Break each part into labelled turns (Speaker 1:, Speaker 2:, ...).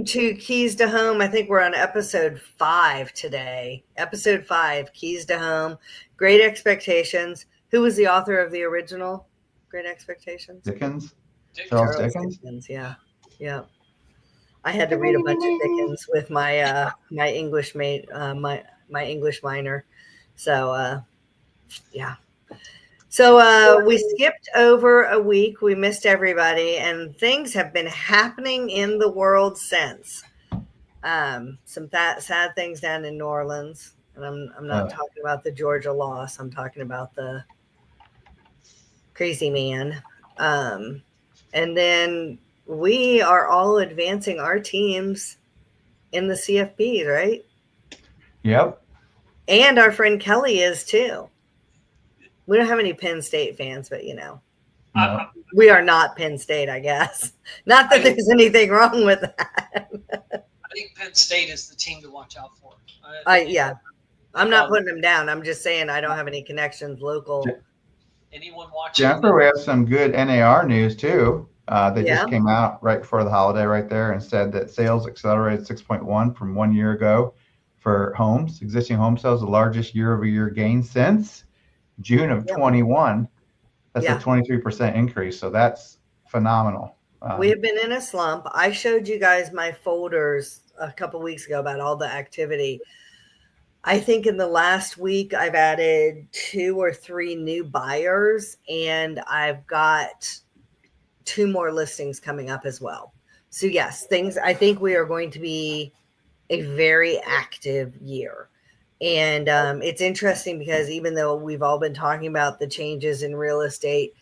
Speaker 1: to Keys to Home. I think we're on episode 5 today. Episode 5, Keys to Home. Great Expectations. Who was the author of the original Great Expectations?
Speaker 2: Dickens.
Speaker 1: Charles Dickens. Yeah. I had to read a bunch of Dickens with my my English my English minor. So yeah. So we skipped over a week. We missed everybody, and things have been happening in the world since. Some sad things down in New Orleans, and I'm not talking about the Georgia loss. I'm talking about the crazy man. And then we are all advancing our teams in the CFPs, right?
Speaker 2: Yep.
Speaker 1: And our friend Kelly is too. We don't have any Penn State fans, but
Speaker 2: No.
Speaker 1: we are not Penn State, I guess. Not that there's anything wrong with that.
Speaker 3: I think Penn State is the team to watch out for.
Speaker 1: Yeah. I'm not putting them down. I'm just saying I don't have any connections local.
Speaker 3: Anyone watching?
Speaker 2: Jennifer, we have some good NAR news too. They just came out right before the holiday right there and said that sales accelerated 6.1 from 1 year ago for homes. Existing home sales, the largest year-over-year gain since June of 21. That's a 23% increase. So that's phenomenal.
Speaker 1: We have been in a slump. I showed you guys my folders a couple weeks ago about all the activity. I think in the last week, I've added 2 or 3 new buyers, and I've got 2 more listings coming up as well. So yes, I think we are going to be a very active year. And it's interesting because even though we've all been talking about the changes in real estate,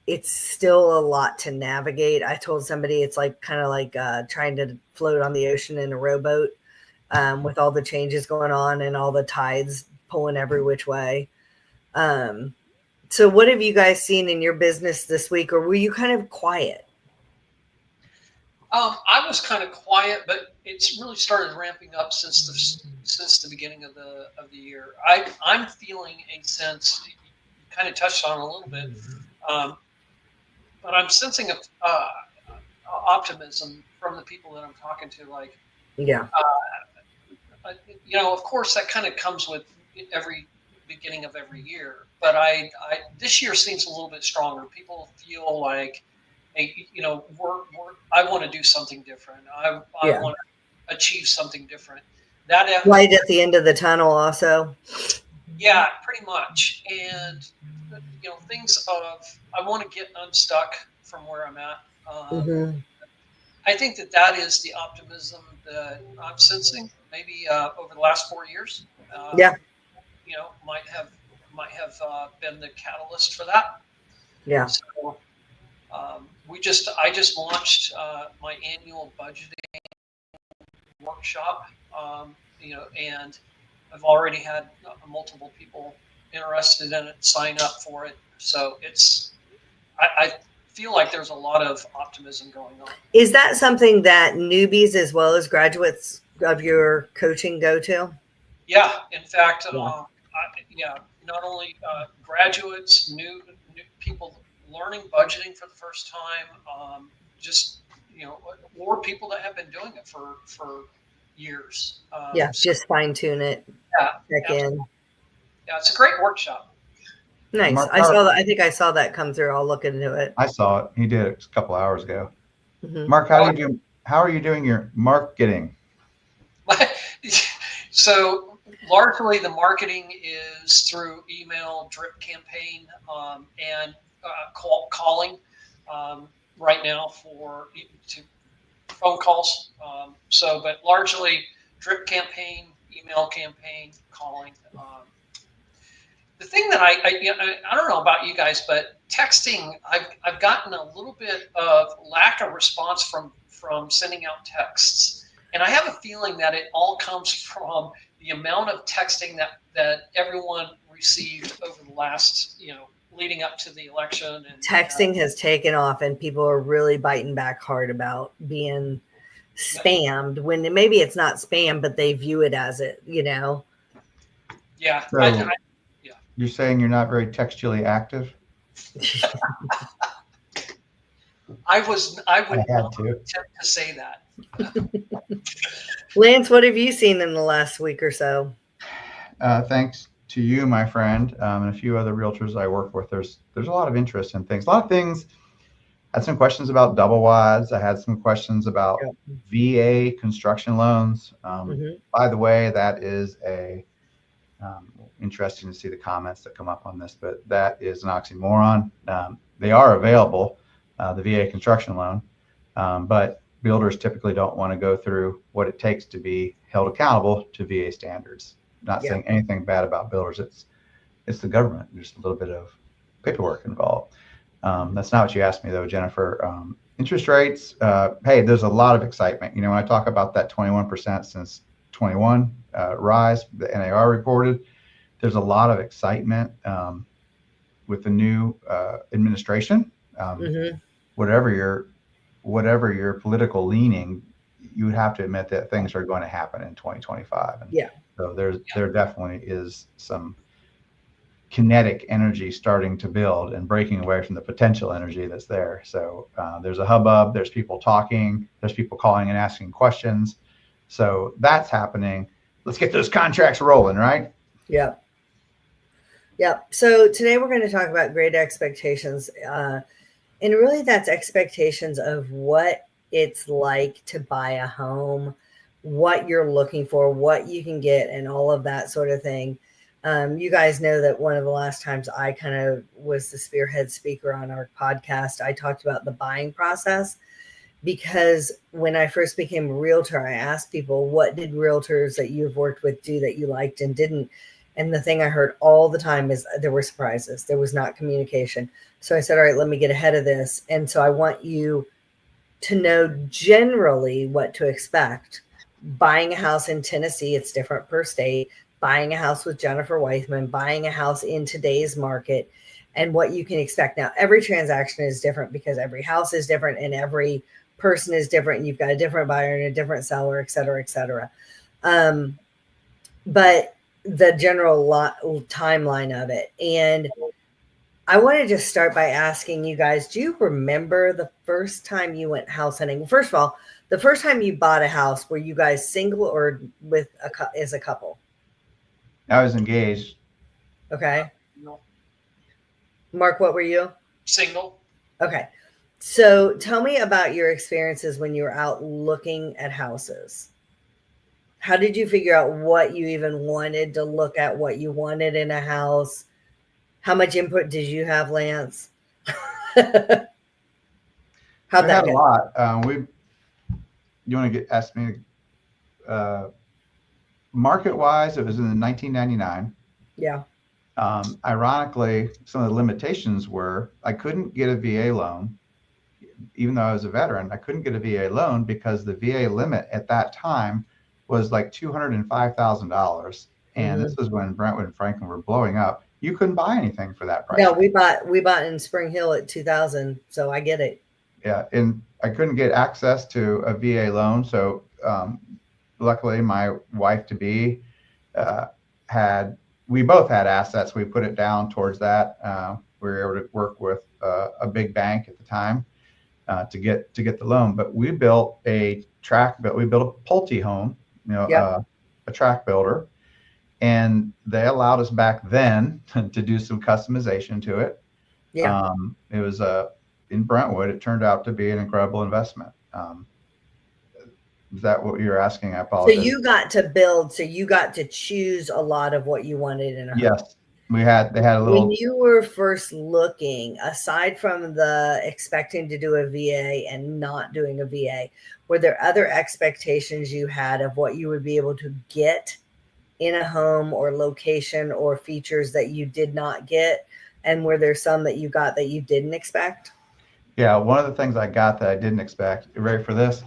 Speaker 1: it's still a lot to navigate. I told somebody it's like kind of like trying to float on the ocean in a rowboat with all the changes going on and all the tides pulling every which way. So what have you guys seen in your business this week, or were you kind of quiet?
Speaker 3: I was kind of quiet, but it's really started ramping up since the beginning of the year. I'm feeling a sense. You kind of touched on it a little bit, but I'm sensing optimism from the people that I'm talking to. Like, of course, that kind of comes with every beginning of every year. But this year seems a little bit stronger. People feel like, hey, I want to do something different. I want to achieve something different. That
Speaker 1: light at the end of the tunnel, also.
Speaker 3: Yeah, pretty much. And things of I want to get unstuck from where I'm at. I think that is the optimism that I'm sensing. Maybe over the last 4 years. Might have been the catalyst for that.
Speaker 1: Yeah.
Speaker 3: So, I just launched my annual budgeting workshop, and I've already had multiple people interested in it sign up for it. So I feel like there's a lot of optimism going on.
Speaker 1: Is that something that newbies as well as graduates of your coaching go to?
Speaker 3: Yeah, in fact, not only graduates, new people learning budgeting for the first time, or people that have been doing it for years.
Speaker 1: Just fine tune it. Check in.
Speaker 3: Yeah, it's a great workshop.
Speaker 1: Nice. I saw that. I think I saw that come through. I'll look into it.
Speaker 2: I saw it. He did it a couple hours ago. Mark, how are you doing your marketing?
Speaker 3: So largely the marketing is through email, drip campaign, and calling right now to phone calls. But largely drip campaign, email campaign, calling. The thing that I don't know about you guys, but texting, I've gotten a little bit of lack of response from sending out texts. And I have a feeling that it all comes from the amount of texting that everyone received over the last, leading up to the election. And
Speaker 1: texting has taken off, and people are really biting back hard about being spammed when maybe it's not spam, but they view it as it,
Speaker 3: Yeah.
Speaker 2: So you're saying you're not very textually active?
Speaker 3: I would
Speaker 2: I had
Speaker 3: not
Speaker 2: to.
Speaker 3: attempt to say that.
Speaker 1: Lance, what have you seen in the last week or so?
Speaker 2: Thanks to you, my friend, and a few other realtors I work with, there's a lot of interest in things. A lot of things. I had some questions about double wides. I had some questions about
Speaker 1: Yep.
Speaker 2: VA construction loans.
Speaker 1: Mm-hmm.
Speaker 2: By the way, that is interesting to see the comments that come up on this, but that is an oxymoron. They are available, the VA construction loan, but builders typically don't want to go through what it takes to be held accountable to VA standards. Not saying anything bad about builders. It's the government. There's a little bit of paperwork involved. That's not what you asked me though, Jennifer. Interest rates. Hey, there's a lot of excitement. When I talk about that 21% since 21 rise, the NAR reported, there's a lot of excitement with the new administration.
Speaker 1: Mm-hmm.
Speaker 2: Whatever your political leaning, you would have to admit that things are going to happen in 2025. And so there definitely is some kinetic energy starting to build and breaking away from the potential energy that's there. So there's a hubbub, there's people talking, there's people calling and asking questions. So that's happening. Let's get those contracts rolling, right?
Speaker 1: Yeah. So today we're going to talk about great expectations. And really that's expectations of what it's like to buy a home, what you're looking for, what you can get, and all of that sort of thing. You guys know that one of the last times I kind of was the spearhead speaker on our podcast, I talked about the buying process, because when I first became a realtor, I asked people, what did realtors that you've worked with do that you liked and didn't? And the thing I heard all the time is there were surprises. There was not communication. So I said, all right, let me get ahead of this. And so I want you to know generally what to expect. Buying a house in Tennessee, it's different per state. Buying a house with Jennifer Weithman, buying a house in today's market, and what you can expect. Now, every transaction is different because every house is different and every person is different. And you've got a different buyer and a different seller, et cetera, et cetera. But the general timeline of it. And I want to just start by asking you guys, do you remember the first time you went house hunting? First of all, the first time you bought a house, were you guys single or with as a couple?
Speaker 2: I was engaged.
Speaker 1: Okay.
Speaker 3: No.
Speaker 1: Mark, what were you?
Speaker 3: Single.
Speaker 1: Okay. So tell me about your experiences when you were out looking at houses. How did you figure out what you even wanted to look at, what you wanted in a house? How much input did you have, Lance? How'd that
Speaker 2: go? A lot. You want to ask me market wise? It was in 1999.
Speaker 1: Yeah.
Speaker 2: Ironically, some of the limitations were I couldn't get a VA loan, even though I was a veteran. I couldn't get a VA loan because the VA limit at that time was like $205,000, and this was when Brentwood and Franklin were blowing up. You couldn't buy anything for that price.
Speaker 1: No, we bought in Spring Hill at 2000, so I get it.
Speaker 2: Yeah, and I couldn't get access to a VA loan, so luckily my wife to be we both had assets. We put it down towards that. We were able to work with a big bank at the time to get the loan. But we built a Pulte home, a track builder, and they allowed us back then to do some customization to it.
Speaker 1: Yeah.
Speaker 2: It was in Brentwood. It turned out to be an incredible investment. Is that what you're asking? I apologize.
Speaker 1: So you got to build, so you got to choose a lot of what you wanted in a home.
Speaker 2: Yes. They had a little.
Speaker 1: When you were first looking, aside from the expecting to do a VA and not doing a VA, were there other expectations you had of what you would be able to get in a home or location or features that you did not get? And were there some that you got that you didn't expect?
Speaker 2: Yeah, one of the things I got that I didn't expect, you ready for this?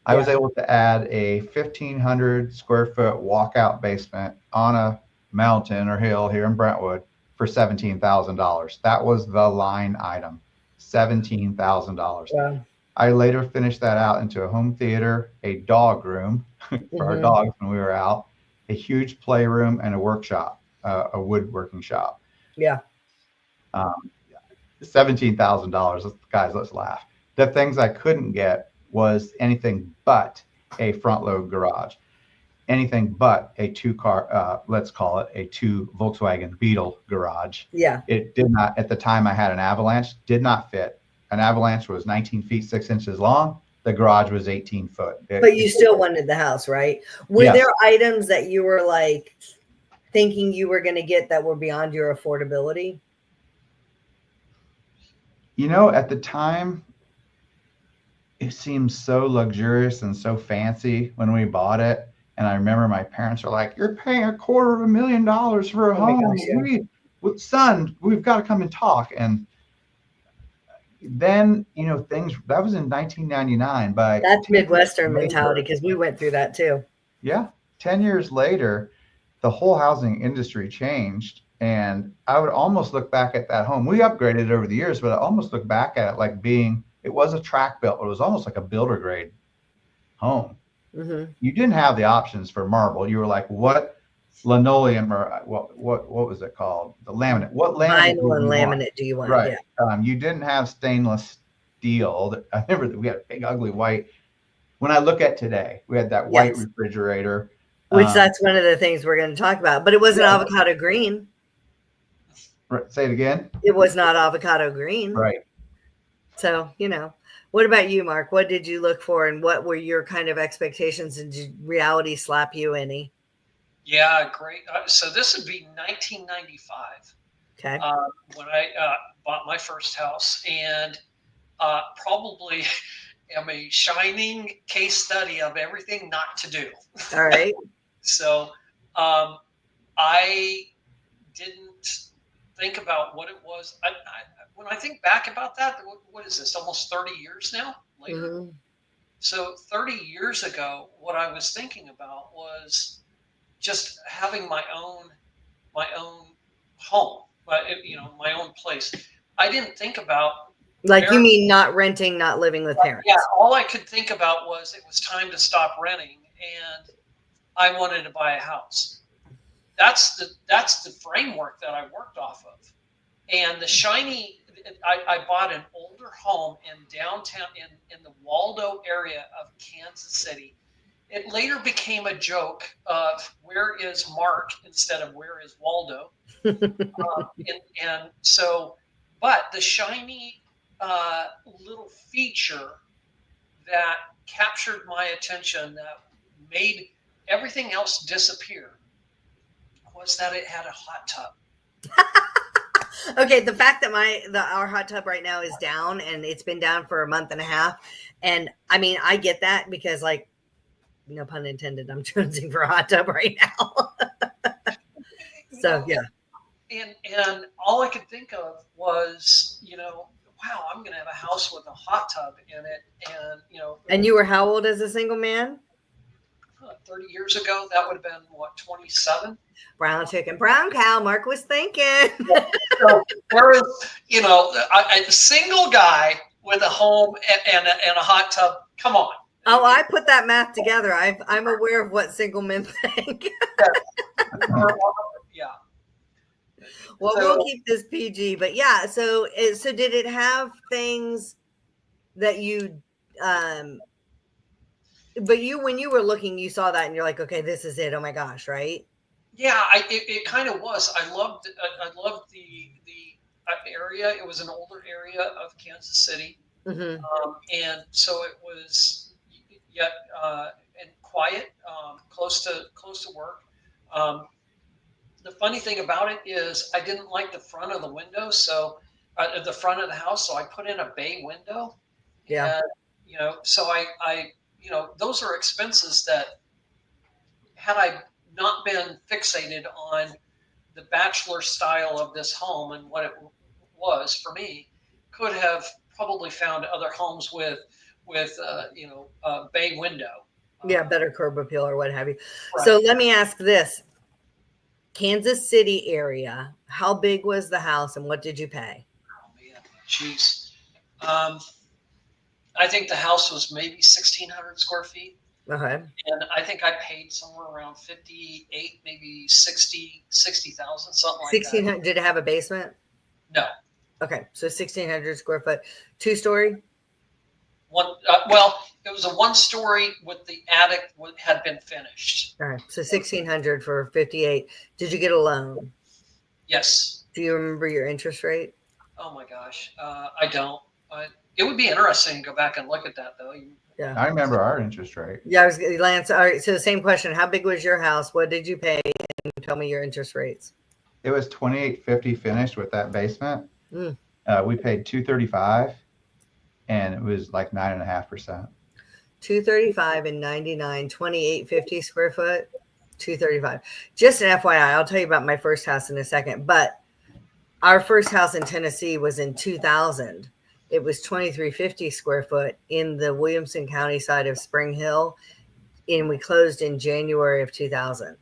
Speaker 2: I was able to add a 1,500 square foot walkout basement on a mountain or hill here in Brentwood for $17,000. That was the line item, $17,000.
Speaker 1: Wow.
Speaker 2: I later finished that out into a home theater, a dog room for our dogs when we were out, a huge playroom, and a workshop, a woodworking shop.
Speaker 1: Yeah.
Speaker 2: $17,000. Guys, let's laugh. The things I couldn't get was anything but a front load garage, anything but a two-car, let's call it a 2 Volkswagen Beetle garage.
Speaker 1: Yeah.
Speaker 2: It did not, at the time I had an Avalanche, did not fit. An Avalanche was 19 feet 6 inches long. The garage was 18 foot.
Speaker 1: But you still wanted the house, right? Were
Speaker 2: Yes.
Speaker 1: there items that you were like thinking you were going to get that were beyond your affordability?
Speaker 2: You know, at the time, it seemed so luxurious and so fancy when we bought it. And I remember my parents were like, "You're paying $250,000 for a home.
Speaker 1: Gosh, yeah.
Speaker 2: Son, we've got to come and talk." And then, you know, that was in 1999.
Speaker 1: That's Midwestern mentality, because we went through that too.
Speaker 2: Yeah. 10 years later, the whole housing industry changed. And I would almost look back at that home. We upgraded it over the years, but I almost look back at it like it was a track built. It was almost like a builder grade home.
Speaker 1: Mm-hmm.
Speaker 2: You didn't have the options for marble. You were like, what linoleum or what was it called? The laminate. What laminate?
Speaker 1: Vinyl and laminate do you want?
Speaker 2: Right.
Speaker 1: Yeah.
Speaker 2: You didn't have stainless steel. I remember that we had a big, ugly white. When I look at today, we had that white refrigerator.
Speaker 1: Which that's one of the things we're going to talk about. But it wasn't avocado green.
Speaker 2: Right. Say it again.
Speaker 1: It was not avocado green.
Speaker 2: Right.
Speaker 1: So, you know, what about you, Mark? What did you look for, and what were your kind of expectations, and did reality slap you any?
Speaker 3: Yeah, great. So this would be 1995.
Speaker 1: Okay.
Speaker 3: When I bought my first house, and probably am a shining case study of everything not to do.
Speaker 1: All right.
Speaker 3: So I didn't think about what it was. When I think back about that, what is this? Almost 30 years now later. Mm-hmm. So 30 years ago, what I was thinking about was just having my own home, my own place. I didn't think about,
Speaker 1: like, you mean not renting, not living with parents?
Speaker 3: Yeah, all I could think about was it was time to stop renting, and I wanted to buy a house. That's the framework that I worked off of. And I bought an older home in downtown in the Waldo area of Kansas City. It later became a joke of where is Mark instead of where is Waldo. And so, but the shiny little feature that captured my attention, that made everything else disappear, was that it had a hot tub.
Speaker 1: Okay, the fact that our hot tub right now is down, and it's been down for a month and a half, and I mean, I get that, because, like, no pun intended, I'm jonesing for a hot tub right now. So yeah.
Speaker 3: And all I could think of was, wow, I'm going to have a house with a hot tub in it. And,
Speaker 1: And you were how old as a single man?
Speaker 3: 30 years ago, that would have been, 27?
Speaker 1: Brown chicken, brown cow, Mark was thinking.
Speaker 3: So, whereas, a single guy with a home and a hot tub, come on.
Speaker 1: Oh, I put that math together. I'm aware of what single men think.
Speaker 3: Yeah.
Speaker 1: Well, we'll keep this PG, but yeah. So did it have things that you, but when you were looking, you saw that and you're like, okay, this is it. Oh my gosh. Right.
Speaker 3: Yeah. It kind of was. I loved the area. It was an older area of Kansas City.
Speaker 1: Mm-hmm.
Speaker 3: And so it was yet and quiet, close to work. The funny thing about it is I didn't like the front of the window, so the front of the house. So I put in a bay window.
Speaker 1: Yeah.
Speaker 3: And, so I those are expenses that, had I not been fixated on the bachelor style of this home and what it was for me, could have probably found other homes with a bay window.
Speaker 1: Yeah, better curb appeal or what have you.
Speaker 3: Right.
Speaker 1: So let me ask this. Kansas City area, how big was the house and what did you pay?
Speaker 3: Oh, man. Jeez. I think the house was maybe 1,600 square feet.
Speaker 1: Okay.
Speaker 3: And I think I paid somewhere around 58, maybe 60,000, something like that.
Speaker 1: Did it have a basement?
Speaker 3: No.
Speaker 1: Okay, so 1,600 square foot, 2-story?
Speaker 3: Well, it was a 1-story with the attic had been finished.
Speaker 1: All right. So 1,600 for 58. Did you get a loan?
Speaker 3: Yes.
Speaker 1: Do you remember your interest rate?
Speaker 3: Oh my gosh, I don't. It would be interesting to go back and look at that, though.
Speaker 1: Yeah.
Speaker 2: I remember our interest rate.
Speaker 1: Yeah, I was Lance. All right. So the same question: how big was your house? What did you pay? And tell me your interest rates.
Speaker 2: It was $2,850 finished with that basement.
Speaker 1: Mm.
Speaker 2: We paid $235, and it was like 9.5%.
Speaker 1: 235 and 99, 2,850 square foot. 235. Just an FYI, I'll tell you about my first house in a second. But our first house in Tennessee was in 2000. It was 2,350 square foot in the Williamson County side of Spring Hill, and we closed in January of 2000.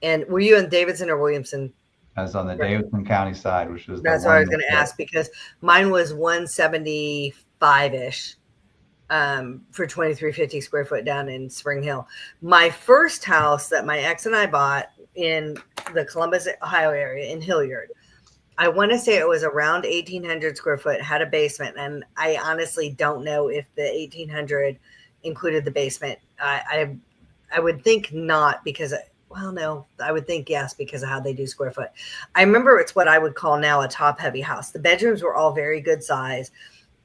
Speaker 1: And were you in Davidson or Williamson?
Speaker 2: I was on the Davidson County side, which was
Speaker 1: That's what I was going to ask, because mine was 175-ish for 2,350 square foot down in Spring Hill. My first house that my ex and I bought in the Columbus, Ohio area in Hilliard, I want to say it was around 1,800 square foot, had a basement. And I honestly don't know if the 1,800 included the basement. I would think not, because, well, no, I would think yes, because of how they do square foot. I remember it's what I would call now a top heavy house. The bedrooms were all very good size.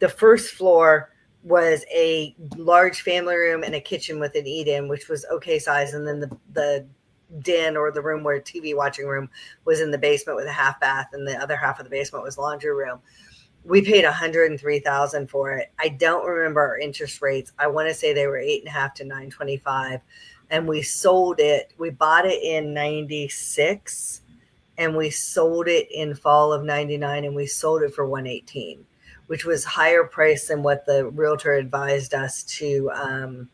Speaker 1: The first floor was a large family room and a kitchen with an eat-in, which was okay size. And then the den, or the room where TV watching room, was in the basement with a half bath, and the other half of the basement was laundry room. We paid $103,000 for it. I don't remember our interest rates. I want to say they were 8.5 to 9.25, and we sold it. We bought it in 96, and we sold it in fall of 99, and we sold it for 118, which was higher price than what the realtor advised us to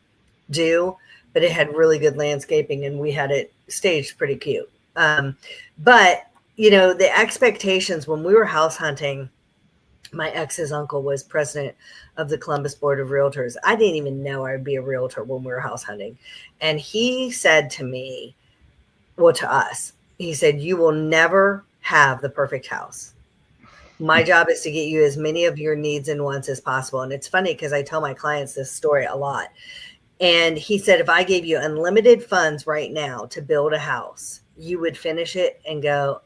Speaker 1: do. But it had really good landscaping, and we had it staged pretty cute. But, you know, the expectations when we were house hunting, my ex's uncle was president of the Columbus Board of Realtors. I didn't even know I would be a realtor when we were house hunting. And he said to me, well, to us, he said, you will never have the perfect house. My job is to get you as many of your needs and wants as possible. And it's funny because I tell my clients this story a lot. And he said, if I gave you unlimited funds right now to build a house, you would finish it and go,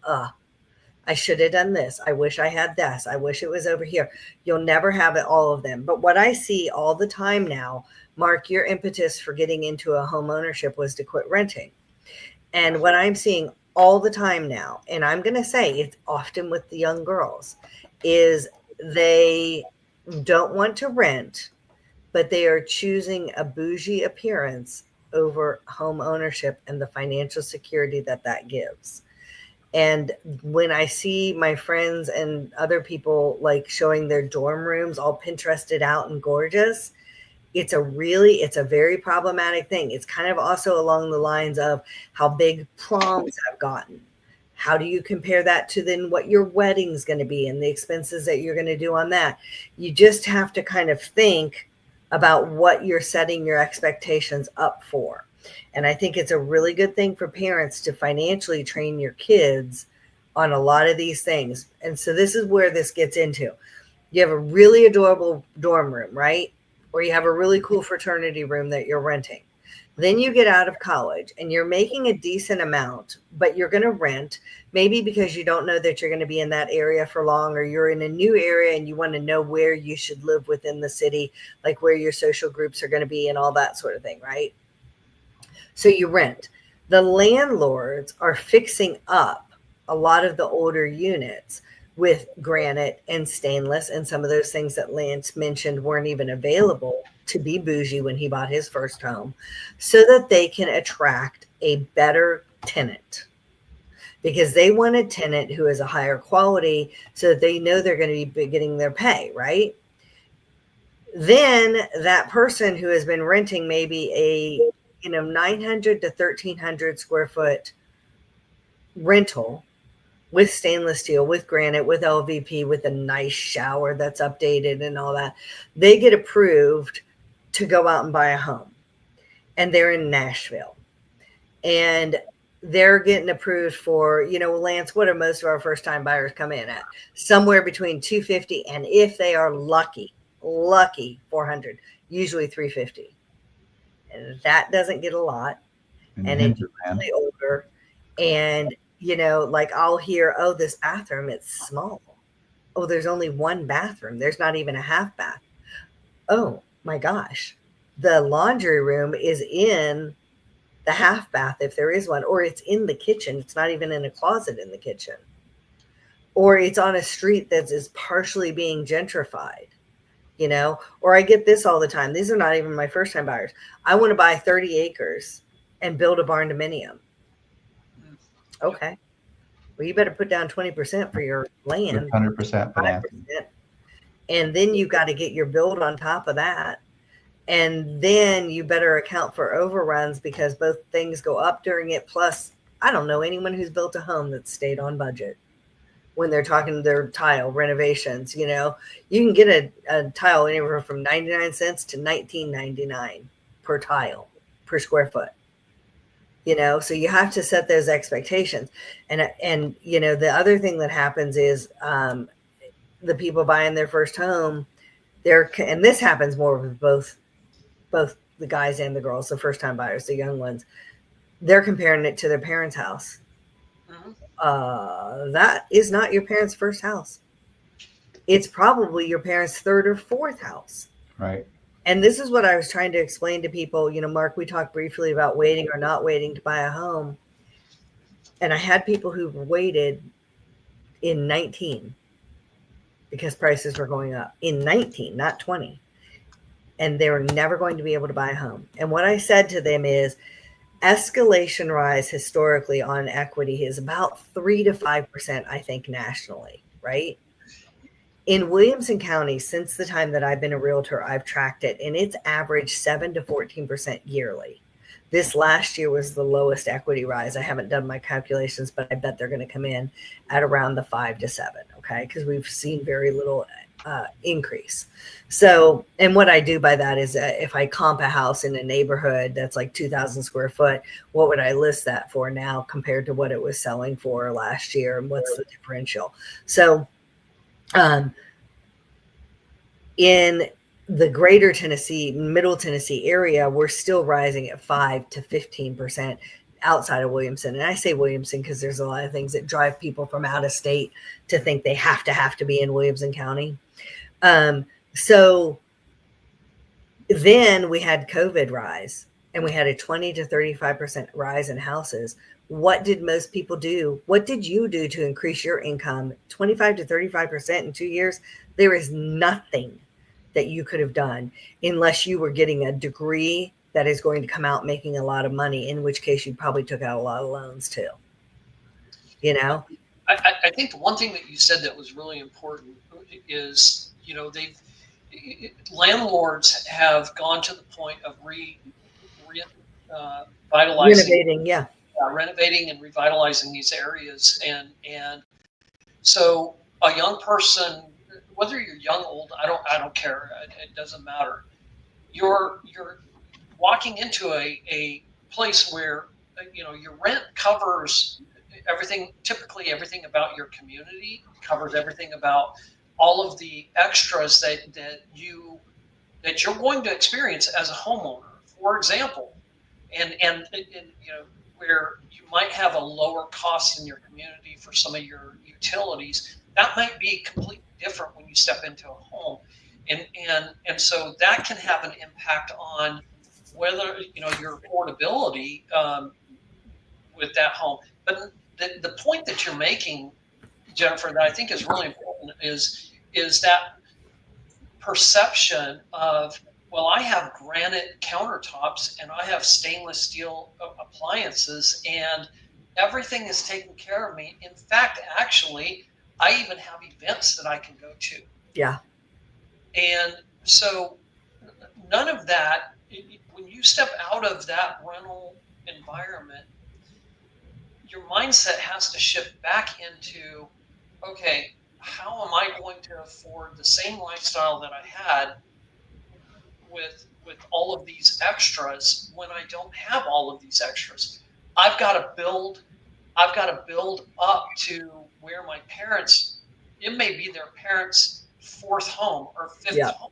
Speaker 1: I should have done this. I wish I had this. I wish it was over here. You'll never have it, all of them. But what I see all the time now, Mark, your impetus for getting into a home ownership was to quit renting. And what I'm seeing all the time now, and I'm going to say it's often with the young girls, is they don't want to rent, but they are choosing a bougie appearance over home ownership and the financial security that that gives. And when I see my friends and other people like showing their dorm rooms all Pinterested out and gorgeous, it's a very problematic thing. It's kind of also along the lines of how big proms have gotten. How do you compare that to then what your wedding's going to be and the expenses that you're going to do on that? You just have to kind of think about what you're setting your expectations up for. And I think it's a really good thing for parents to financially train your kids on a lot of these things. And so this is where this gets into. You have a really adorable dorm room, right? Or you have a really cool fraternity room that you're renting. Then you get out of college and you're making a decent amount, but you're going to rent, maybe because you don't know that you're going to be in that area for long, or you're in a new area and you want to know where you should live within the city, like where your social groups are going to be and all that sort of thing, right? So you rent. The landlords are fixing up a lot of the older units with granite and stainless, and some of those things that Lance mentioned weren't even available to be bougie when he bought his first home, so that they can attract a better tenant, because they want a tenant who is a higher quality so that they know they're going to be getting their pay, right? Then that person who has been renting maybe a 900 to 1,300 square foot rental with stainless steel, with granite, with LVP, with a nice shower that's updated and all that, they get approved to go out and buy a home. And they're in Nashville. And they're getting approved for, Lance, what are most of our first time buyers come in at? Somewhere between 250 and, if they are lucky, 400. usually 350. And that doesn't get a lot. And it's
Speaker 2: Hinterland.
Speaker 1: usually older. And, like I'll hear, oh, this bathroom, it's small. Oh, there's only one bathroom. There's not even a half bath. Oh my gosh. The laundry room is in the half bath if there is one, or it's in the kitchen. It's not even in a closet in the kitchen. Or it's on a street that is partially being gentrified. Or I get this all the time. These are not even my first time buyers. I want to buy 30 acres and build a barn dominium. Okay. Well, you better put down 20% for your land,
Speaker 2: 100% financing.
Speaker 1: 5%, and then you got to get your build on top of that. And then you better account for overruns because both things go up during it. Plus, I don't know anyone who's built a home that stayed on budget when they're talking their tile renovations. You can get a tile anywhere from 99 cents to $19.99 per tile per square foot. So you have to set those expectations. And the other thing that happens is the people buying their first home, and this happens more with both the guys and the girls, the first time buyers, the young ones, they're comparing it to their parents' house. That is not your parents' first house. It's probably your parents' third or fourth house.
Speaker 2: Right.
Speaker 1: And this is what I was trying to explain to people. Mark, we talked briefly about waiting or not waiting to buy a home. And I had people who waited in 19 because prices were going up in 19, not 20. And they were never going to be able to buy a home. And what I said to them is escalation rise historically on equity is about 3 to 5%, I think, nationally, right? In Williamson County, since the time that I've been a realtor, I've tracked it, and it's averaged 7 to 14% yearly. This last year was the lowest equity rise. I haven't done my calculations, but I bet they're going to come in at around the 5 to 7, okay? Because we've seen very little increase. So, and what I do by that is if I comp a house in a neighborhood that's like 2,000 square foot, what would I list that for now compared to what it was selling for last year, and what's the differential? So, in the greater Tennessee, middle Tennessee area, we're still rising at 5 to 15% outside of Williamson. And I say Williamson because there's a lot of things that drive people from out of state to think they have to be in Williamson County. So then we had COVID rise, and we had a 20 to 35% rise in houses. What did most people do? What did you do to increase your income 25 to 35% in 2 years? There is nothing that you could have done unless you were getting a degree that is going to come out making a lot of money, in which case you probably took out a lot of loans too.
Speaker 3: I think the one thing that you said that was really important is, landlords have gone to the point of revitalizing, renovating and revitalizing these areas, and so a young person, whether you're young, old, I don't care. It doesn't matter. You're walking into a place where your rent covers everything. Typically, everything about your community covers everything about all of the extras that you're going to experience as a homeowner. For example, and where you might have a lower cost in your community for some of your utilities, that might be completely different when you step into a home, and so that can have an impact on whether your affordability with that home. But the point that you're making, Jennifer, that I think is really important is that perception of, well, I have granite countertops and I have stainless steel appliances and everything is taken care of me. In fact, actually, I even have events that I can go to.
Speaker 1: Yeah.
Speaker 3: And so none of that, when you step out of that rental environment, your mindset has to shift back into, okay, how am I going to afford the same lifestyle that I had with all of these extras when I don't have all of these extras? I've got to build up to where my parents, it may be their parents' fourth home or fifth home.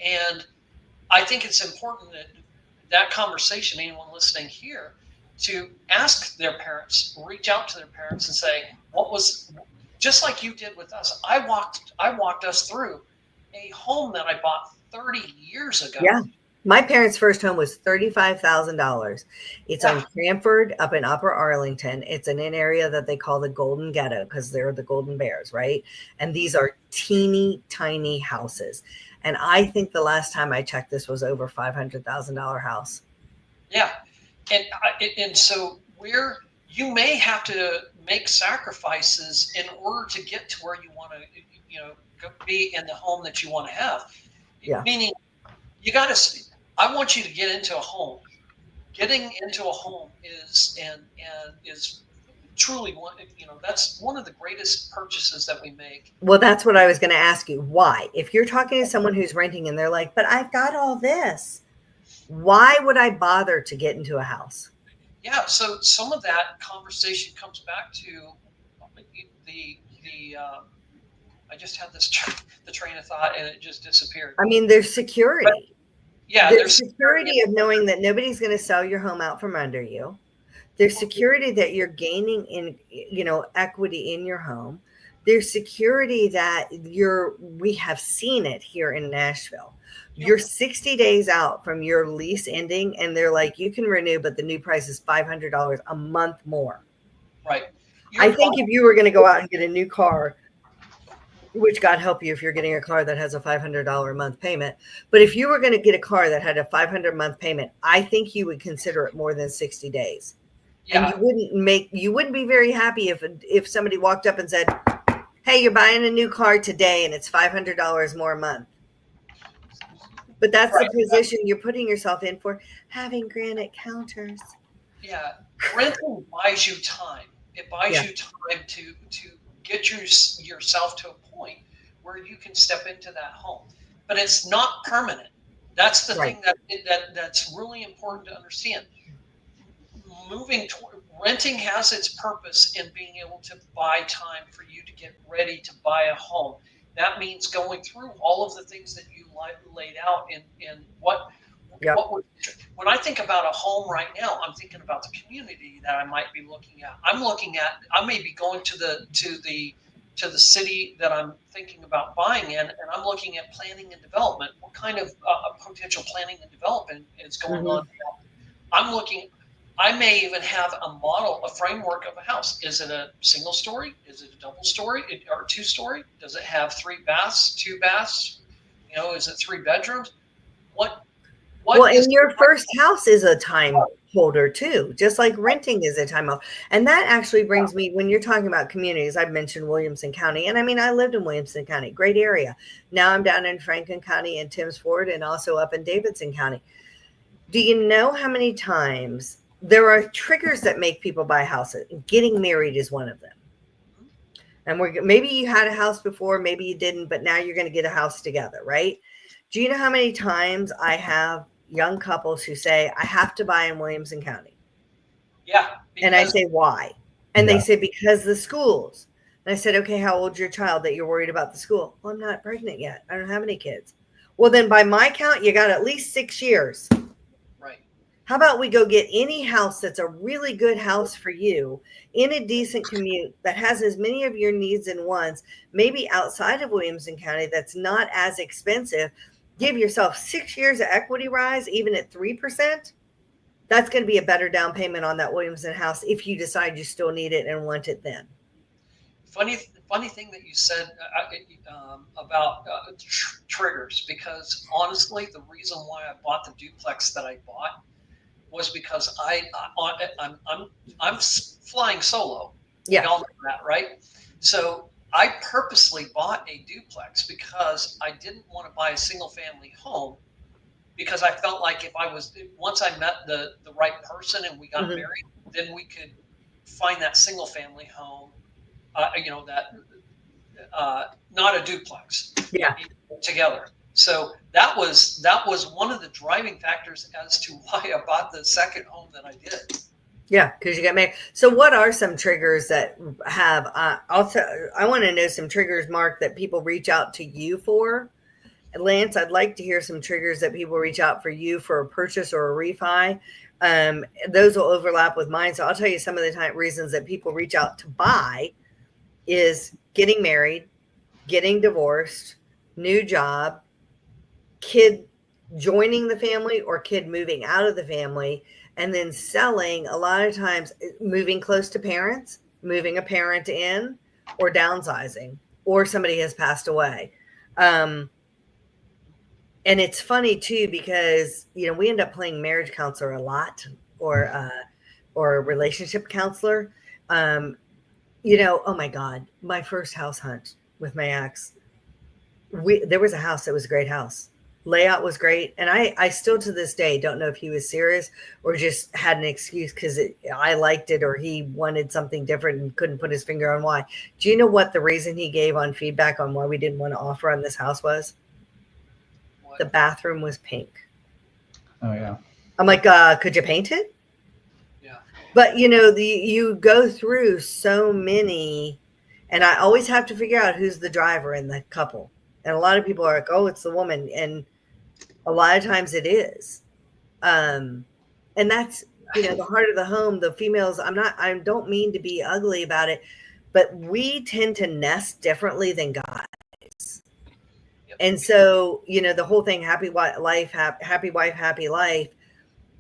Speaker 3: And I think it's important that conversation, anyone listening here, to ask their parents, reach out to their parents and say, what was, just like you did with us. I walked us through a home that I bought 30 years ago.
Speaker 1: Yeah. My parents' first home was $35,000. It's on Cranford up in Upper Arlington. It's in an area that they call the Golden Ghetto because they're the Golden Bears, right? And these are teeny tiny houses. And I think the last time I checked, this was over $500,000 house.
Speaker 3: Yeah. And so you may have to make sacrifices in order to get to where you want to, be in the home that you want to have.
Speaker 1: Yeah.
Speaker 3: Meaning I want you to get into a home. Getting into a home is truly one, that's one of the greatest purchases that we make.
Speaker 1: Well, that's what I was going to ask you. Why? If you're talking to someone who's renting and they're like, but I've got all this, why would I bother to get into a house?
Speaker 3: Yeah. So some of that conversation comes back to the I just had the train of thought and it just disappeared.
Speaker 1: I mean, there's security. But,
Speaker 3: yeah.
Speaker 1: There's security of knowing that nobody's going to sell your home out from under you. There's security that you're gaining in, equity in your home. There's security that we have seen it here in Nashville. You're 60 days out from your lease ending and they're like, you can renew, but the new price is $500 a month more.
Speaker 3: Right.
Speaker 1: I think if you were going to go out and get a new car, which God help you if you're getting a car that has a $500 a month payment. But if you were going to get a car that had a $500 a month payment, I think you would consider it more than 60 days. Yeah. And you wouldn't be very happy if somebody walked up and said, hey, you're buying a new car today and it's $500 more a month. But that's right. The position you're putting yourself in for having granite counters.
Speaker 3: Yeah. Renting buys you time. It buys you time to get yourself to a point where you can step into that home. But it's not permanent. That's the thing that's really important to understand. Renting has its purpose in being able to buy time for you to get ready to buy a home. That means going through all of the things that you laid out in what when I think about a home right now, I'm thinking about the community that I might be looking at. I may be going to the city that I'm thinking about buying in, and I'm looking at planning and development. What kind of potential planning and development is going on now? I may even have a framework of a house. Is it a single story? Is it a double story or 2-story? Does it have 3 baths, 2 baths? Is it 3 bedrooms?
Speaker 1: And your first house is a time holder too, just like renting is a time holder. And that actually brings me, when you're talking about communities, I've mentioned Williamson County. And I mean, I lived in Williamson County, great area. Now I'm down in Franklin County and Timms Ford and also up in Davidson County. Do you know how many times there are triggers that make people buy houses? Getting married is one of them. And maybe you had a house before, maybe you didn't, but now you're going to get a house together, right? Do you know how many times I have young couples who say, I have to buy in Williamson County?
Speaker 3: Yeah.
Speaker 1: And I say, why? And they say, because the schools. And I said, okay, how old's your child that you're worried about the school? Well, I'm not pregnant yet. I don't have any kids. Well, then by my count, you got at least 6 years.
Speaker 3: Right.
Speaker 1: How about we go get any house that's a really good house for you in a decent commute that has as many of your needs and wants, maybe outside of Williamson County, that's not as expensive. Give yourself 6 years of equity rise, even at 3%. That's going to be a better down payment on that Williamson house if you decide you still need it and want it then.
Speaker 3: Funny thing that you said about triggers, because honestly, the reason why I bought the duplex that I bought was because I'm flying solo.
Speaker 1: Yeah,
Speaker 3: we all know that, right? So I purposely bought a duplex because I didn't want to buy a single family home, because I felt like once I met the right person and we got married, then we could find that single family home, not a duplex, together. So that was one of the driving factors as to why I bought the second home that I did.
Speaker 1: Yeah, because you got married. So what are some triggers that have, I want to know some triggers, Mark, that people reach out to you for Lance, I'd like to hear some triggers that people reach out for you for a purchase or a refi. Those will overlap with mine. So I'll tell you some of the time reasons that people reach out to buy is getting married, getting divorced, new job, kid joining the family or kid moving out of the family, and then selling. A lot of times moving close to parents, moving a parent in, or downsizing, or somebody has passed away. And it's funny too, because we end up playing marriage counselor a lot, or relationship counselor. Oh my God, my first house hunt with my ex, there was a house that was a great house. Layout was great. And I still to this day don't know if he was serious or just had an excuse because I liked it, or he wanted something different and couldn't put his finger on why. Do you know what the reason he gave on feedback on why we didn't want to offer on this house was? What? The bathroom was pink.
Speaker 2: Oh, yeah.
Speaker 1: I'm like, could you paint it?
Speaker 3: Yeah.
Speaker 1: But you go through so many, and I always have to figure out who's the driver in the couple. And a lot of people are like, oh, it's the woman. And a lot of times it is. And that's, the heart of the home, the females. I don't mean to be ugly about it, but we tend to nest differently than guys. Yep. And so, the whole thing, happy wife, happy life.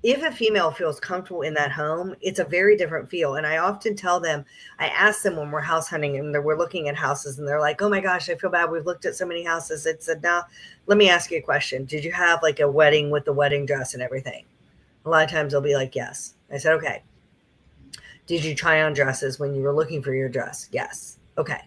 Speaker 1: If a female feels comfortable in that home, it's a very different feel. And I often tell them, I ask them when we're house hunting and we're looking at houses and they're like, oh my gosh, I feel bad. We've looked at so many houses. It said, now let me ask you a question. Did you have like a wedding with the wedding dress and everything? A lot of times they'll be like, yes. I said, okay. Did you try on dresses when you were looking for your dress? Yes. Okay.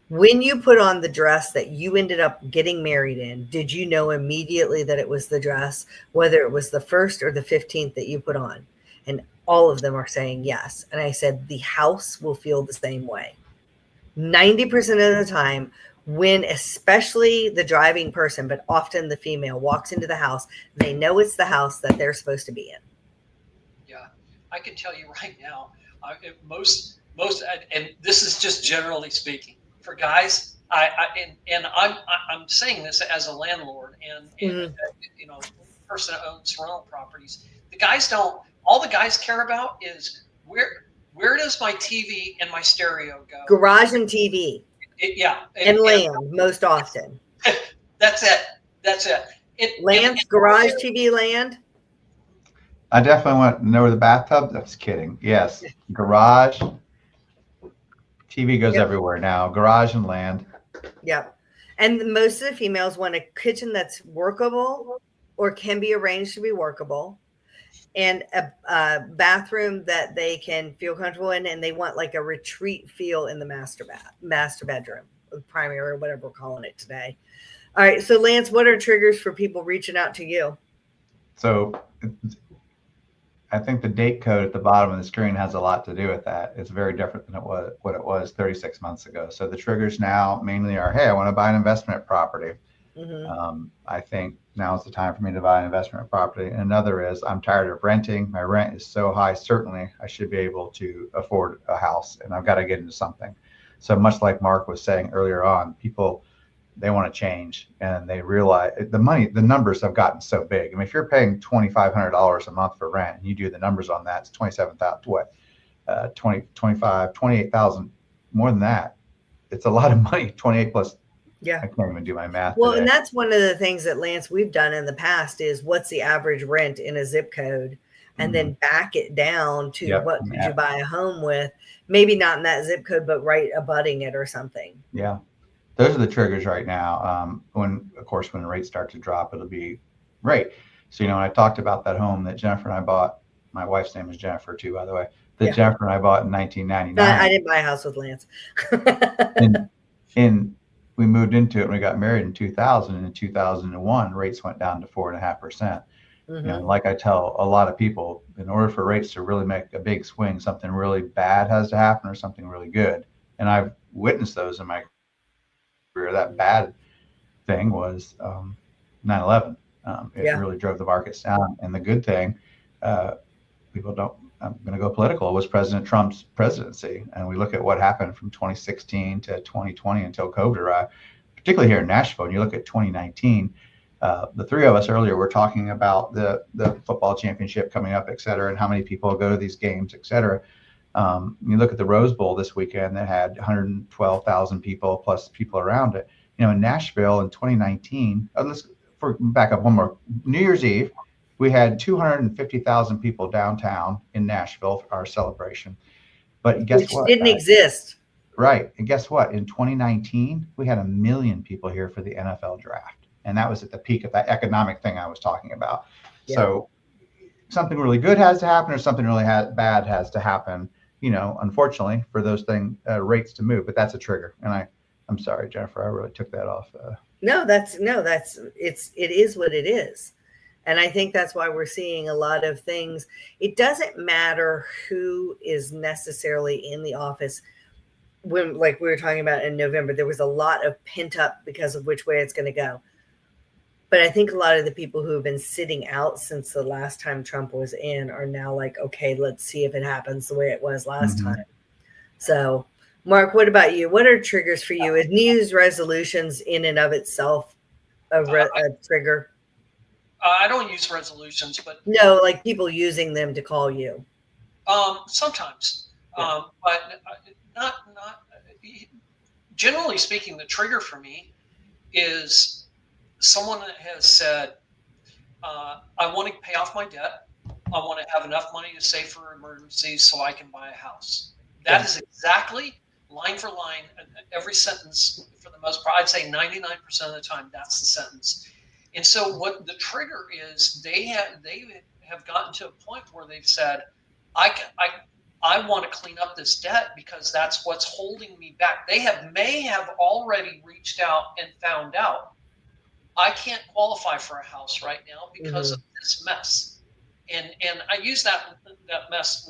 Speaker 1: When you put on the dress that you ended up getting married in, did you know immediately that it was the dress, whether it was the 1st or the 15th that you put on? And all of them are saying yes. And I said, the house will feel the same way. 90% of the time, when especially the driving person, but often the female walks into the house, they know it's the house that they're supposed to be in.
Speaker 3: Yeah, I can tell you right now, most, and this is just generally speaking, for guys, I'm saying this as a landlord and person that owns rental properties. All the guys care about is where does my TV and my stereo go?
Speaker 1: Garage and TV. And land most often.
Speaker 3: That's it.
Speaker 1: Land, garage, TV, land.
Speaker 2: I definitely want to know where the bathtub. That's kidding. Yes, garage. TV goes everywhere now. Garage and land.
Speaker 1: Yep. And most of the females want a kitchen that's workable or can be arranged to be workable, and a bathroom that they can feel comfortable in, and they want like a retreat feel in the master bedroom, primary, or whatever we're calling it today. All right. So Lance, what are triggers for people reaching out to you?
Speaker 2: So I think the date code at the bottom of the screen has a lot to do with that. It's very different than what it was 36 months ago. So the triggers now mainly are, hey, I want to buy an investment property. Mm-hmm. I think now is the time for me to buy an investment property. Another is, I'm tired of renting. My rent is so high. Certainly I should be able to afford a house, and I've got to get into something. So much like Mark was saying earlier on, people, they want to change, and they realize the numbers have gotten so big. I mean, if you're paying $2,500 a month for rent and you do the numbers on that, it's 27,000, 25, 28,000, more than that. It's a lot of money, 28 plus. Yeah. I can't even do my math.
Speaker 1: Well, today. And that's one of the things that, Lance, we've done in the past is what's the average rent in a zip code, and then back it down to what could you buy a home with, maybe not in that zip code, but right abutting it or something.
Speaker 2: Yeah. Those are the triggers right now. When rates start to drop, it'll be great. So, when I talked about that home that Jennifer and I bought, my wife's name is Jennifer too, by the way, Jennifer and I bought in 1999.
Speaker 1: I didn't buy a house with Lance.
Speaker 2: and we moved into it when we got married in 2000. And in 2001, rates went down to 4.5%. Mm-hmm. Like I tell a lot of people, in order for rates to really make a big swing, something really bad has to happen or something really good. And I've witnessed those in my career. That bad thing was 9/11. It really drove the markets down. And the good thing, people don't, I'm going to go political, was President Trump's presidency. And we look at what happened from 2016 to 2020 until COVID arrived. particularly here in Nashville, and you look at 2019, the three of us earlier were talking about the football championship coming up, et cetera, and how many people go to these games, et cetera. You look at the Rose Bowl this weekend that had 112,000 people plus people around it. In Nashville in 2019, let's back up one more. New Year's Eve, we had 250,000 people downtown in Nashville for our celebration. But guess what?
Speaker 1: Didn't exist.
Speaker 2: Right. And guess what? In 2019, we had 1 million people here for the NFL draft. And that was at the peak of that economic thing I was talking about. Yeah. So something really good has to happen or something really bad has to happen, unfortunately, for those rates to move. But that's a trigger. And I'm sorry, Jennifer, I really took that off.
Speaker 1: It is what it is. And I think that's why we're seeing a lot of things. It doesn't matter who is necessarily in the office. When, like we were talking about in November, there was a lot of pent up because of which way it's going to go. But I think a lot of the people who have been sitting out since the last time Trump was in are now like, okay, let's see if it happens the way it was last time. So, Mark, what about you? What are triggers for you? Is New Year's resolutions in and of itself a trigger?
Speaker 3: I don't use resolutions, but
Speaker 1: no, like people using them to call you.
Speaker 3: Sometimes, but not. Generally speaking, the trigger for me is someone that has said, "I want to pay off my debt. I want to have enough money to save for emergencies so I can buy a house." That is exactly line for line every sentence for the most part. I'd say 99% of the time that's the sentence. And so what the trigger is, they have gotten to a point where they've said, I want to clean up this debt because that's what's holding me back. They may have already reached out and found out I can't qualify for a house right now because of this mess. And I use that mess,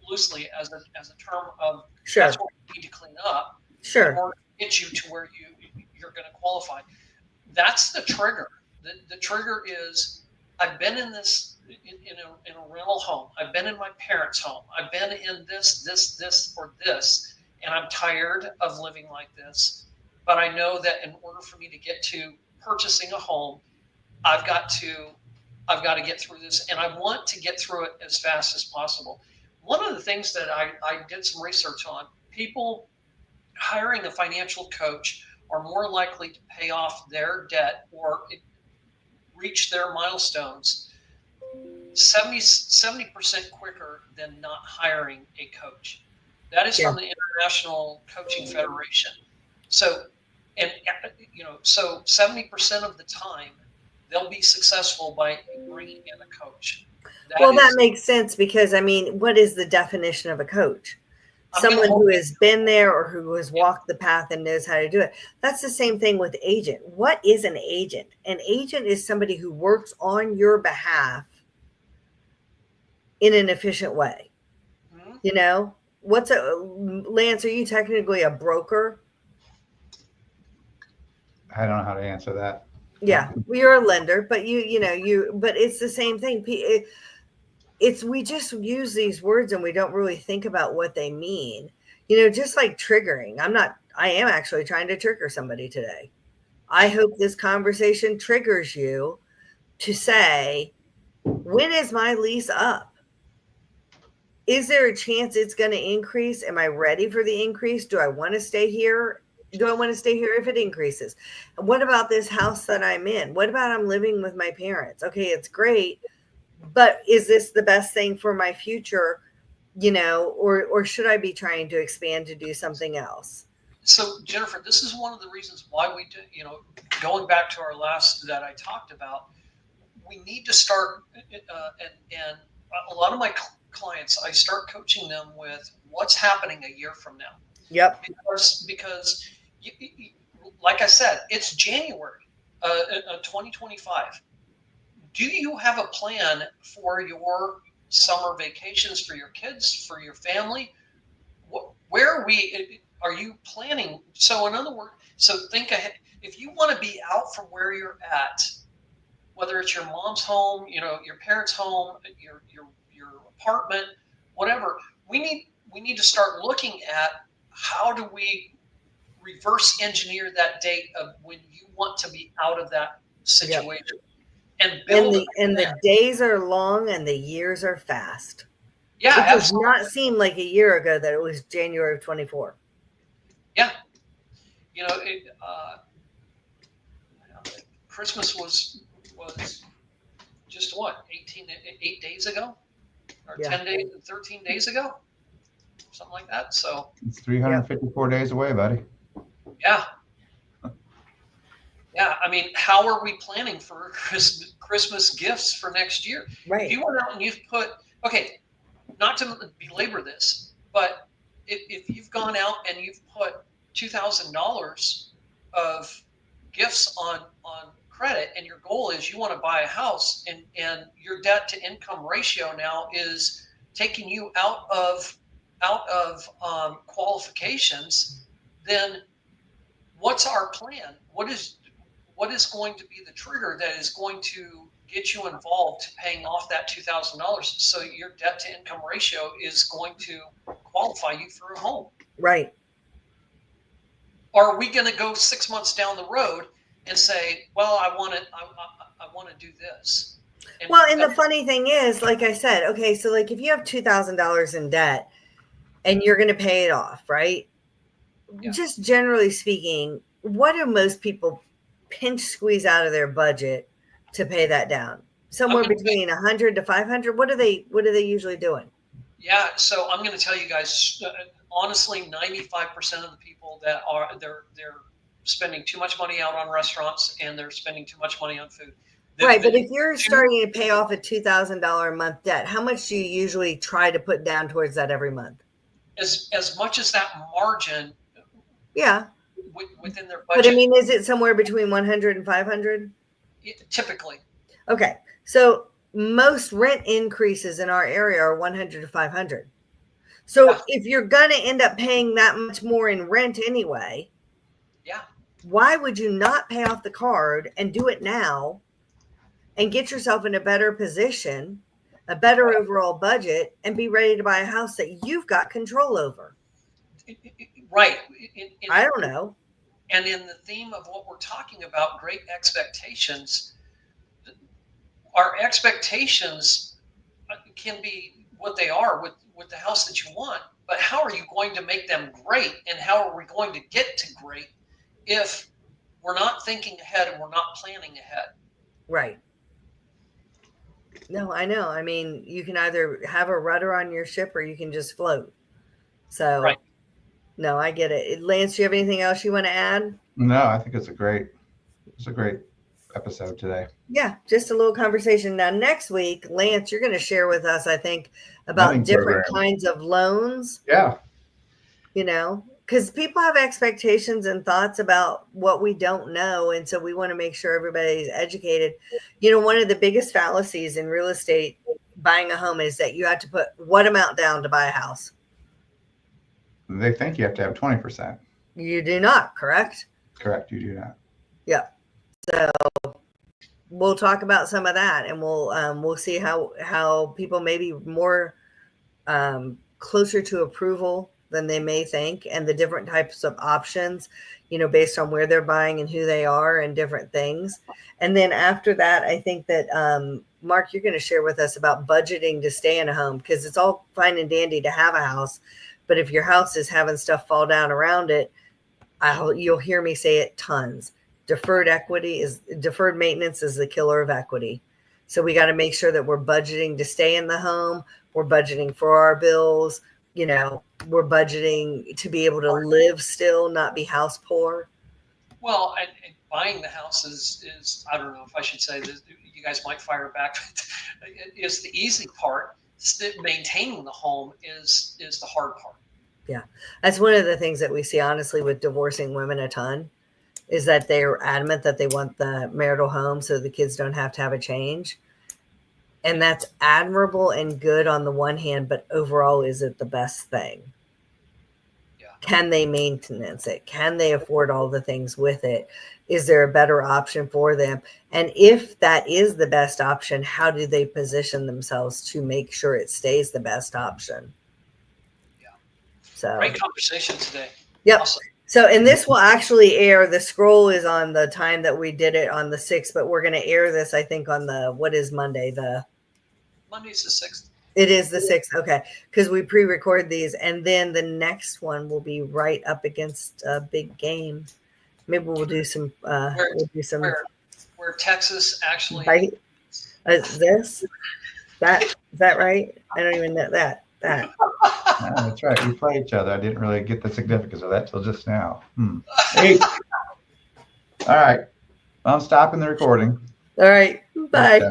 Speaker 3: loosely as a term of that's what we need to clean up in order to get you to where you're going to qualify. That's the trigger. The trigger is I've been in this in a rental home. I've been in my parents' home. I've been in this, or this, and I'm tired of living like this. But I know that in order for me to get to purchasing a home, I've got to get through this, and I want to get through it as fast as possible. One of the things that I did some research on, people hiring a financial coach are more likely to pay off their debt or reach their milestones 70% quicker than not hiring a coach. That is from the International Coaching Federation. So, so 70% of the time they'll be successful by bringing in a coach.
Speaker 1: That makes sense because, what is the definition of a coach? Someone who has been there or who has walked the path and knows how to do it. That's the same thing with agent. What is an agent? An agent is somebody who works on your behalf in an efficient way. Lance, are you technically a broker?
Speaker 2: I don't know how to answer that.
Speaker 1: Yeah, you're a lender, but but it's the same thing. We just use these words and we don't really think about what they mean. Just like triggering. I am actually trying to trigger somebody today. I hope this conversation triggers you to say, when is my lease up? Is there a chance it's going to increase? Am I ready for the increase? Do I want to stay here? Do I want to stay here if it increases? What about this house that I'm in? What about I'm living with my parents? Okay, it's great. But is this the best thing for my future, or should I be trying to expand to do something else?
Speaker 3: So, Jennifer, this is one of the reasons why we do, going back to our last that I talked about, we need to start, and a lot of my clients, I start coaching them with what's happening a year from now.
Speaker 1: Yep.
Speaker 3: Because like I said, it's January 2025. Do you have a plan for your summer vacations, for your kids, for your family? Where are you planning? So in other words, think ahead. If you want to be out from where you're at, whether it's your mom's home, your parents' home, your apartment, whatever, we need to start looking at how do we reverse engineer that date of when you want to be out of that situation, and build
Speaker 1: and the days are long and the years are fast.
Speaker 3: Yeah,
Speaker 1: it does
Speaker 3: absolutely.
Speaker 1: not seem like a year ago that it was January of 24.
Speaker 3: Yeah, Christmas was just what 8 days ago, or 10 days, 13 days ago, something like that. So
Speaker 2: it's 354 days away, buddy.
Speaker 3: Yeah. Yeah, I mean, how are we planning for Christmas gifts for next year?
Speaker 1: Right.
Speaker 3: If you went out and you've put, okay, not to belabor this, but if you've gone out and you've put $2,000 of gifts on credit, and your goal is you want to buy a house, and your debt to income ratio now is taking you out of qualifications, then what's our plan? What is going to be the trigger that is going to get you involved to paying off that $2,000 so your debt to income ratio is going to qualify you for a home?
Speaker 1: Right.
Speaker 3: Or are we going to go 6 months down the road and say, well, I want to do this?
Speaker 1: And the funny thing is, like I said, okay, so like if you have $2,000 in debt and you're going to pay it off, right? Yeah. Just generally speaking, what do most people pinch squeeze out of their budget to pay that down? Somewhere between 100 to 500. What are they usually doing?
Speaker 3: Yeah, so I'm going to tell you guys, honestly, 95% of the people that are they're spending too much money out on restaurants, and they're spending too much money on food.
Speaker 1: Right, but if you're starting to pay off a $2,000 a month debt, how much do you usually try to put down towards that every month?
Speaker 3: As much as that margin.
Speaker 1: Yeah.
Speaker 3: Within their budget.
Speaker 1: But I mean, is it somewhere between 100 and 500?
Speaker 3: Typically.
Speaker 1: Okay. So most rent increases in our area are 100 to 500. So if you're going to end up paying that much more in rent anyway, why would you not pay off the card and do it now and get yourself in a better position, a better overall budget, and be ready to buy a house that you've got control over?
Speaker 3: Right.
Speaker 1: I don't know.
Speaker 3: And in the theme of what we're talking about, great expectations, our expectations can be what they are with the house that you want, but how are you going to make them great, and how are we going to get to great if we're not thinking ahead and we're not planning ahead?
Speaker 1: Right. No, I know. I mean, you can either have a rudder on your ship or you can just float. So
Speaker 3: right.
Speaker 1: No, I get it. Lance, do you have anything else you want to add?
Speaker 2: No, I think it's a great episode today.
Speaker 1: Yeah, just a little conversation. Now, next week, Lance, you're going to share with us, I think, about different kinds of loans.
Speaker 2: Yeah.
Speaker 1: Because people have expectations and thoughts about what we don't know. And so we want to make sure everybody's educated. One of the biggest fallacies in real estate buying a home is that you have to put what amount down to buy a house?
Speaker 2: They think you have to have 20%.
Speaker 1: You do not, correct?
Speaker 2: Correct, you do not.
Speaker 1: Yeah. So we'll talk about some of that, and we'll see how people may be more closer to approval than they may think, and the different types of options, based on where they're buying and who they are and different things. And then after that, I think that Mark, you're going to share with us about budgeting to stay in a home, because it's all fine and dandy to have a house. But if your house is having stuff fall down around it, you'll hear me say it tons. Deferred maintenance is the killer of equity. So we got to make sure that we're budgeting to stay in the home. We're budgeting for our bills. We're budgeting to be able to live still, not be house poor.
Speaker 3: Well, and buying the house is I don't know if I should say this. You guys might fire back. Is the easy part. Maintaining the home is the hard part.
Speaker 1: Yeah, that's one of the things that we see, honestly, with divorcing women a ton, is that they're adamant that they want the marital home so the kids don't have to have a change. And that's admirable and good on the one hand, but overall, is it the best thing?
Speaker 3: Yeah.
Speaker 1: Can they maintenance it? Can they afford all the things with it? Is there a better option for them? And if that is the best option, how do they position themselves to make sure it stays the best option?
Speaker 3: Yeah.
Speaker 1: So
Speaker 3: great conversation today.
Speaker 1: Yep.
Speaker 3: Awesome.
Speaker 1: So, and this will actually air. The scroll is on the time that we did it on the 6th, but we're going to air this, I think, on what is Monday?
Speaker 3: Monday's the 6th.
Speaker 1: It is the 6th. Okay. Because we pre-record these, and then the next one will be right up against a big game. Maybe we'll do some,
Speaker 3: where Texas actually.
Speaker 1: Is that right? I don't even know that.
Speaker 2: No, that's right. We play each other. I didn't really get the significance of that till just now. Hey. All right. I'm stopping the recording.
Speaker 1: All right. Bye.